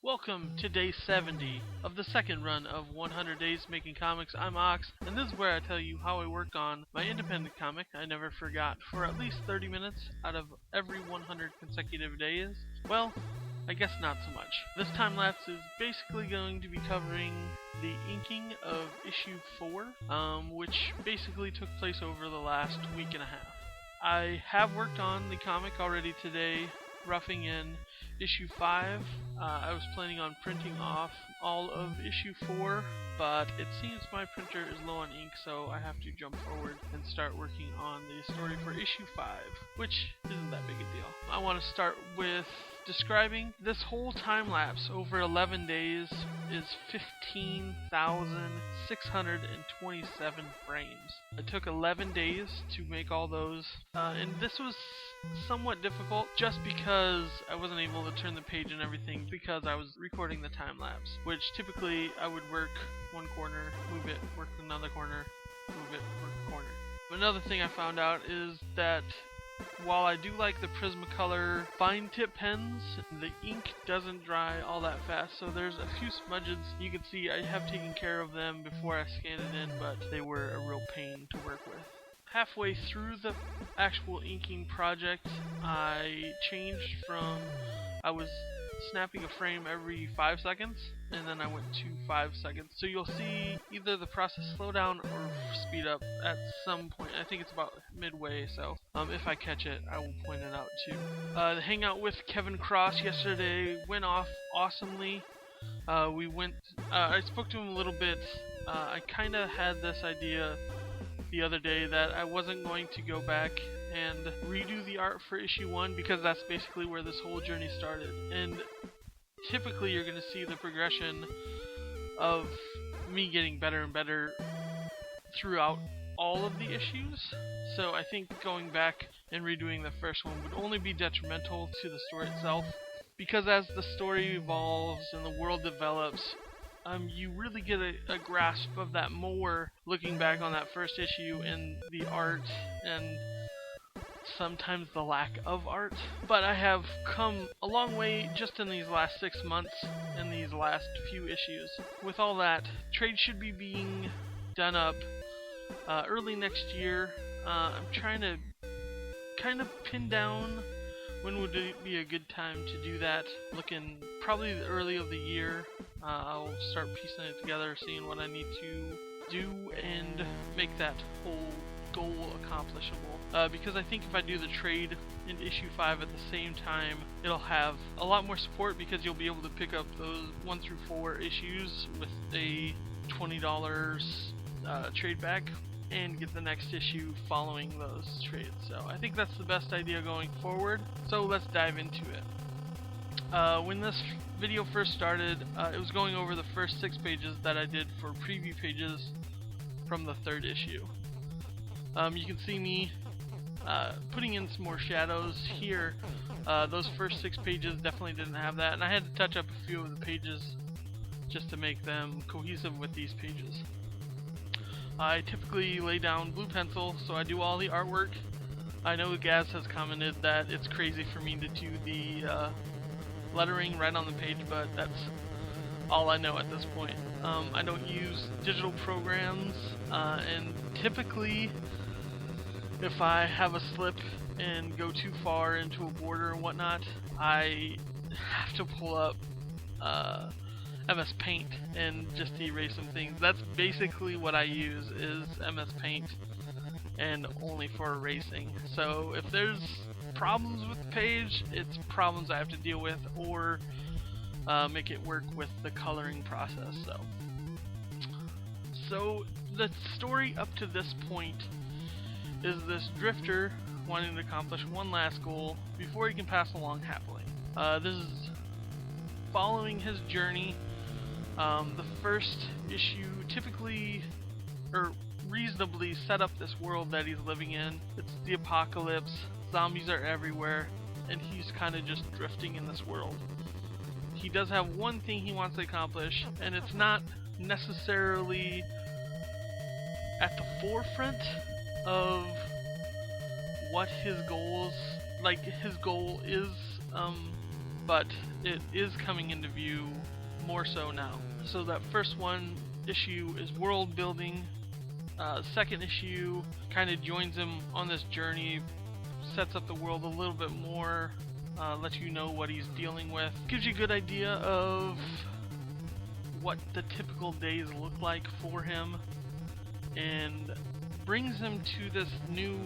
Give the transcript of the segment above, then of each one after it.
Welcome to day 70 of the second run of 100 Days Making Comics. I'm Ox, and this is where I tell you how I work on my independent comic, I Never Forgot, for at least 30 minutes out of every 100 consecutive days. Well, I guess not so much. This time lapse is basically going to be covering the inking of issue 4, which basically took place over the last week and a half. I have worked on the comic already today, roughing in issue 5. I was planning on printing off all of issue 4, but it seems my printer is low on ink, so I have to jump forward and start working on the story for issue 5, which isn't that big a deal. I want to start with describing this whole time lapse over 11 days is 15,627 frames. It took 11 days to make all those, and this was somewhat difficult just because I wasn't able to turn the page and everything because I was recording the time lapse, which typically I would work one corner, move it, work another corner, move it, work a corner. Another thing I found out is that while I do like the Prismacolor fine tip pens, the ink doesn't dry all that fast, so there's a few smudges. You can see I have taken care of them before I scanned it in, but they were a real pain to work with. Halfway through the actual inking project, I changed from, I was snapping a frame every 5 seconds, and then I went to 5 seconds. So you'll see either the process slow down or speed up at some point. I think it's about midway, so if I catch it, I will point it out too. The hangout with Kevin Cross yesterday went off awesomely. I spoke to him a little bit. I kind of had this idea the other day that I wasn't going to go back and redo the art for issue 1 because that's basically where this whole journey started. And typically you're going to see the progression of me getting better and better throughout all of the issues. So I think going back and redoing the first one would only be detrimental to the story itself, because as the story evolves and the world develops, you really get a grasp of that more looking back on that first issue and the art and sometimes the lack of art. But I have come a long way just in these last 6 months and these last few issues. With all that, trade should be being done up early next year. I'm trying to kind of pin down when would it be a good time to do that. Looking probably the early of the year. I'll start piecing it together, seeing what I need to do and make that whole goal accomplishable. Because I think if I do the trade in issue 5 at the same time, it'll have a lot more support because you'll be able to pick up those 1 through 4 issues with a $20 trade back and get the next issue following those trades. So I think that's the best idea going forward. So let's dive into it. When this video first started, it was going over the first 6 pages that I did for preview pages from the 3rd issue. You can see me putting in some more shadows here. Those first 6 pages definitely didn't have that, and I had to touch up a few of the pages just to make them cohesive with these pages. I typically lay down blue pencil, so I do all the artwork. I know Gaz has commented that it's crazy for me to do the lettering right on the page, but that's all I know at this point. I don't use digital programs, and typically if I have a slip and go too far into a border and whatnot, I have to pull up MS Paint and just erase some things. That's basically what I use is MS Paint, and only for erasing. So if there's problems with the page, it's problems I have to deal with, or make it work with the coloring process. So the story up to this point is this drifter wanting to accomplish one last goal before he can pass along happily. This is following his journey. The first issue typically, or reasonably, set up this world that he's living in. It's the apocalypse, zombies are everywhere, and he's kind of just drifting in this world. He does have one thing he wants to accomplish, and it's not necessarily at the forefront of what his goals, like his goal is but it is coming into view more so now. So that first issue is world building. Second issue kind of joins him on this journey, sets up the world a little bit more, lets you know what he's dealing with, gives you a good idea of what the typical days look like for him, and brings him to this new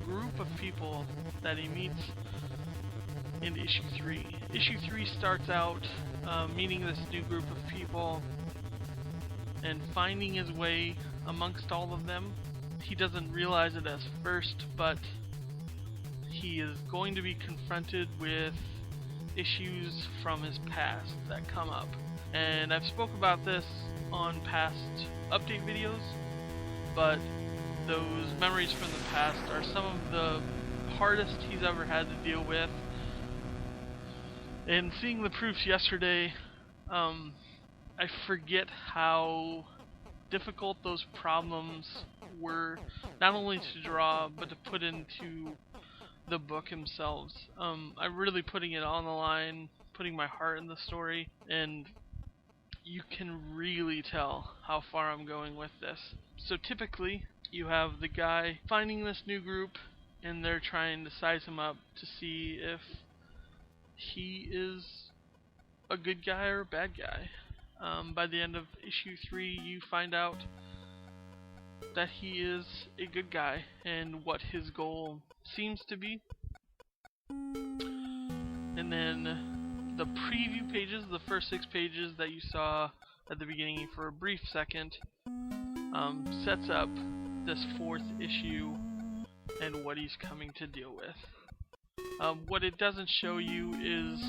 group of people that he meets in issue 3. Issue 3 starts out meeting this new group of people and finding his way amongst all of them. He doesn't realize it as first, but he is going to be confronted with issues from his past that come up. And I've spoke about this on past update videos, but those memories from the past are some of the hardest he's ever had to deal with. And seeing the proofs yesterday, I forget how difficult those problems were, not only to draw, but to put into the book themselves. I'm really putting it on the line, putting my heart in the story, and you can really tell how far I'm going with this. So typically, you have the guy finding this new group, and they're trying to size him up to see if he is a good guy or a bad guy. By the end of issue 3, you find out that he is a good guy and what his goal seems to be. And then the preview pages, the first 6 pages that you saw at the beginning for a brief second, sets up this 4th issue and what he's coming to deal with. What it doesn't show you is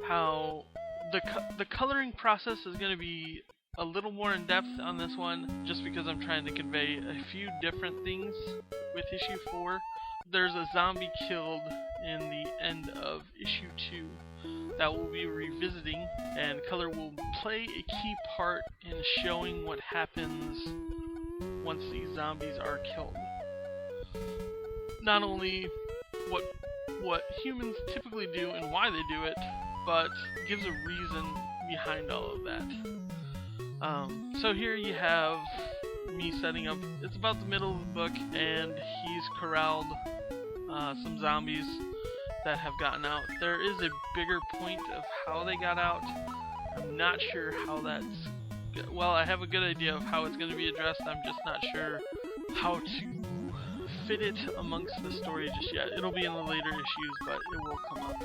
how the coloring process is going to be a little more in depth on this one, just because I'm trying to convey a few different things with issue 4. There's a zombie killed in the end of issue 2 that we'll be revisiting, and color will play a key part in showing what happens once these zombies are killed. Not only what humans typically do and why they do it, but gives a reason behind all of that. So here you have me setting up, it's about the middle of the book, and he's corralled some zombies that have gotten out. There is a bigger point of how they got out. I'm not sure how that's... Well, I have a good idea of how it's going to be addressed. I'm just not sure how to fit it amongst the story just yet. It'll be in the later issues, but it will come up.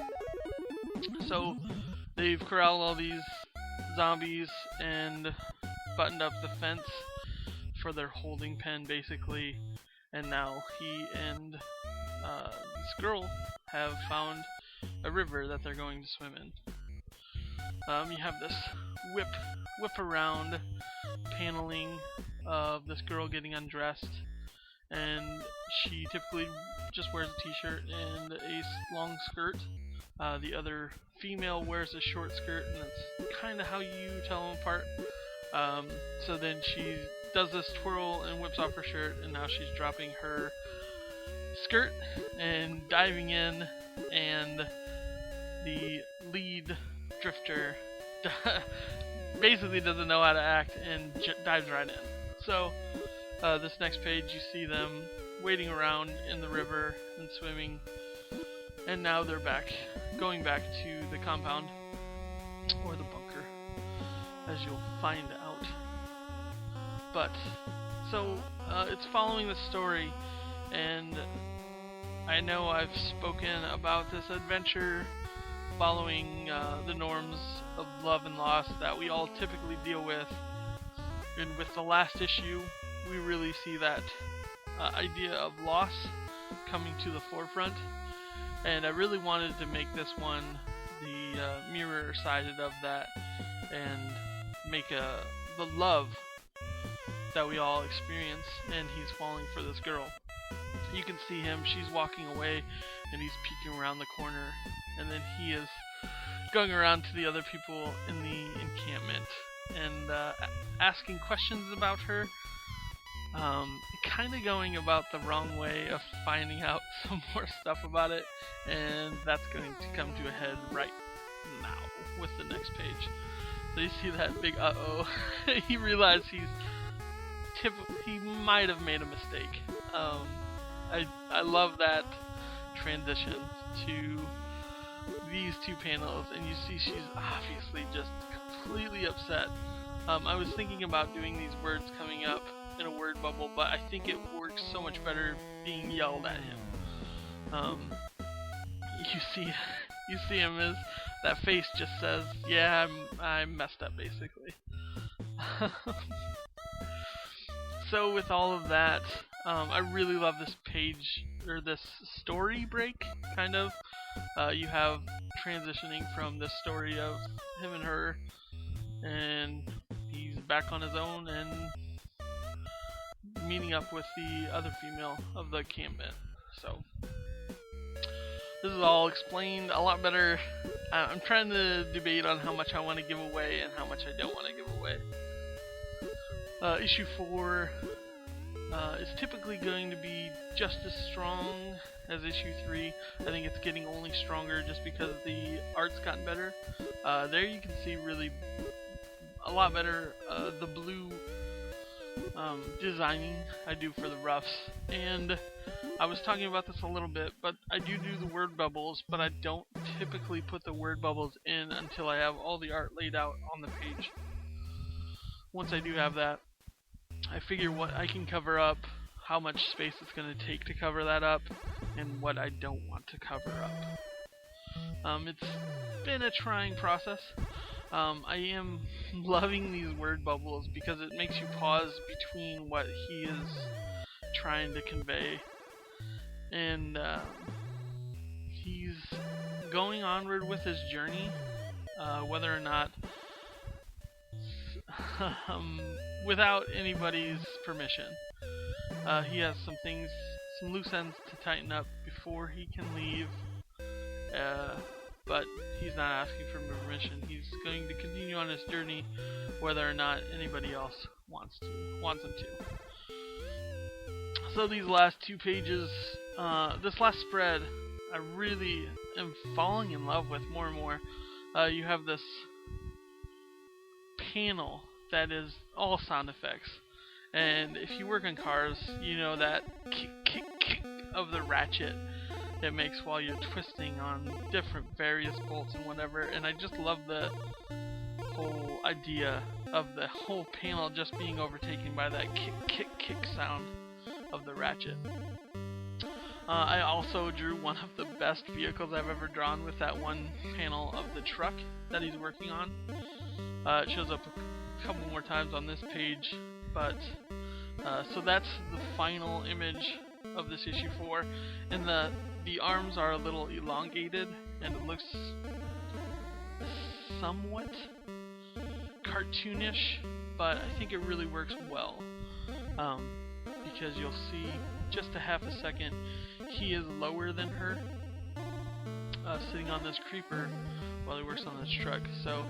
So they've corralled all these zombies and buttoned up the fence for their holding pen, basically. And now he and this girl have found a river that they're going to swim in. You have this whip around paneling of this girl getting undressed, and she typically just wears a t-shirt and a long skirt. The other female wears a short skirt, and that's kind of how you tell them apart. So then she does this twirl and whips off her shirt, and now she's dropping her skirt and diving in, and the lead drifter basically doesn't know how to act and dives right in. So this next page, you see them wading around in the river and swimming, and now they're going back to the compound, or the bunker, as you'll find out. But so it's following the story, and I know I've spoken about this adventure following the norms of love and loss that we all typically deal with, and with the last issue we really see that idea of loss coming to the forefront, and I really wanted to make this one the mirror sided of that, and make the love that we all experience, and he's falling for this girl. You can see him, she's walking away, and he's peeking around the corner, and then he is going around to the other people in the encampment and asking questions about her, kind of going about the wrong way of finding out some more stuff about it, and that's going to come to a head right now with the next page. So you see that big uh-oh. He realized he might have made a mistake. I love that transition to these two panels, and you see she's obviously just completely upset. I was thinking about doing these words coming up in a word bubble, but I think it works so much better being yelled at him. You see him as that face just says, yeah, I messed up, basically. So with all of that, I really love this page, or this story break, kind of. You have transitioning from the story of him and her, and he's back on his own and meeting up with the other female of the campment. So this is all explained a lot better. I'm trying to debate on how much I want to give away and how much I don't want to give away. Issue 4 is typically going to be just as strong as issue 3. I think it's getting only stronger just because the art's gotten better. There you can see really a lot better the blue designing I do for the roughs. And I was talking about this a little bit, but I do the word bubbles, but I don't typically put the word bubbles in until I have all the art laid out on the page. Once I do have that, I figure what I can cover up, how much space it's going to take to cover that up, and what I don't want to cover up. It's been a trying process. I am loving these word bubbles because it makes you pause between what he is trying to convey. And he's going onward with his journey, whether or not without anybody's permission. He has some loose ends to tighten up before he can leave, but he's not asking for permission. He's going to continue on his journey whether or not anybody else wants him to. So these last 2 pages, this last spread, I really am falling in love with more and more. You have this panel that is all sound effects, and if you work on cars, you know that kick, kick, kick of the ratchet it makes while you're twisting on different various bolts and whatever. And I just love the whole idea of the whole panel just being overtaken by that kick, kick, kick sound of the ratchet. I also drew one of the best vehicles I've ever drawn with that one panel of the truck that he's working on. It shows up a couple more times on this page, but so that's the final image of this issue 4, and the arms are a little elongated and it looks somewhat cartoonish, but I think it really works well, because you'll see just a half a second he is lower than her, sitting on this creeper while he works on this truck. So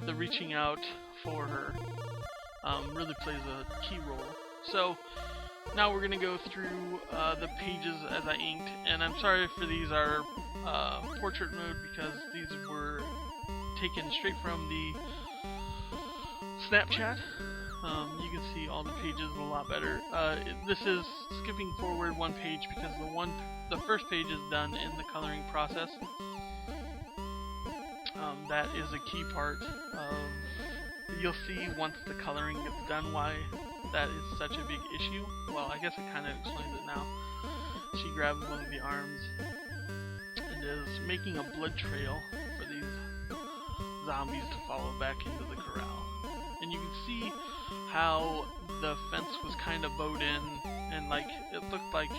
the reaching out for her really plays a key role. So now we're going to go through the pages as I inked, and I'm sorry if these are portrait mode because these were taken straight from the Snapchat. You can see all the pages a lot better. This is skipping forward one page because the first page is done in the coloring process. That is a key part of, you'll see once the coloring gets done why that is such a big issue. Well, I guess it kind of explains it now. She grabs one of the arms and is making a blood trail for these zombies to follow back into the corral. And you can see how the fence was kind of bowed in, and like it looked like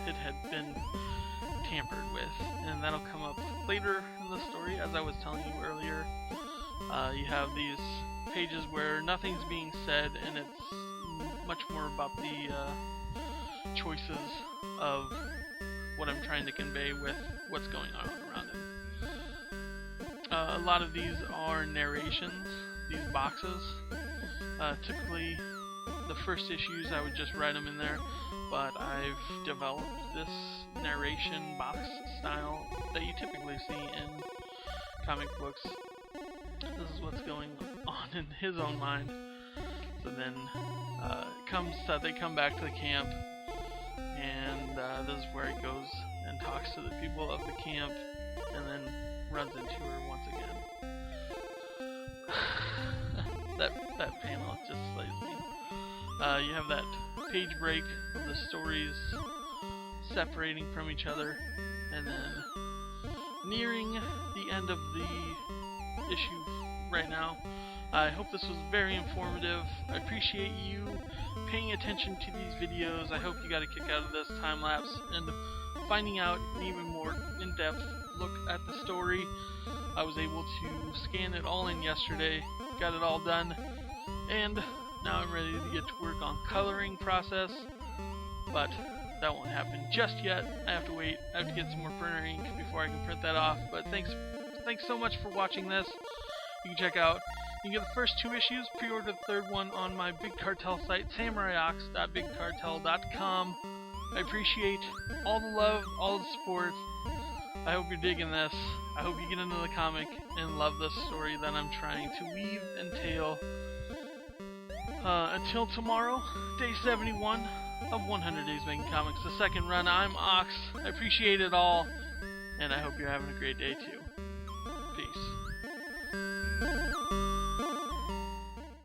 it had been tampered with, and that'll come up later in the story. As I was telling you earlier, you have these pages where nothing's being said, and it's much more about the choices of what I'm trying to convey with what's going on around him. A lot of these are narrations, these boxes. Typically the first issues, I would just write them in there, but I've developed this narration box style that you typically see in comic books. This is what's going on in his own mind. So then they come back to the camp, and this is where he goes and talks to the people of the camp, and then runs into her once again. that panel just slays me. You have that page break of the stories separating from each other, and then nearing the end of the issue right now. I hope this was very informative. I appreciate you paying attention to these videos. I hope you got a kick out of this time lapse and finding out an even more in-depth look at the story. I was able to scan it all in yesterday, got it all done, and now I'm ready to get to work on coloring process, but that won't happen just yet. I have to wait. I have to get some more printer ink before I can print that off. But thanks so much for watching this. You can get the first 2 issues, pre-order the third one on my Big Cartel site, samuraiOx.bigcartel.com. I appreciate all the love, all the support. I hope you're digging this. I hope you get into the comic and love this story that I'm trying to weave and tell. Until tomorrow, day 71 of 100 Days Making Comics, the second run. I'm Ox. I appreciate it all, and I hope you're having a great day too. Peace.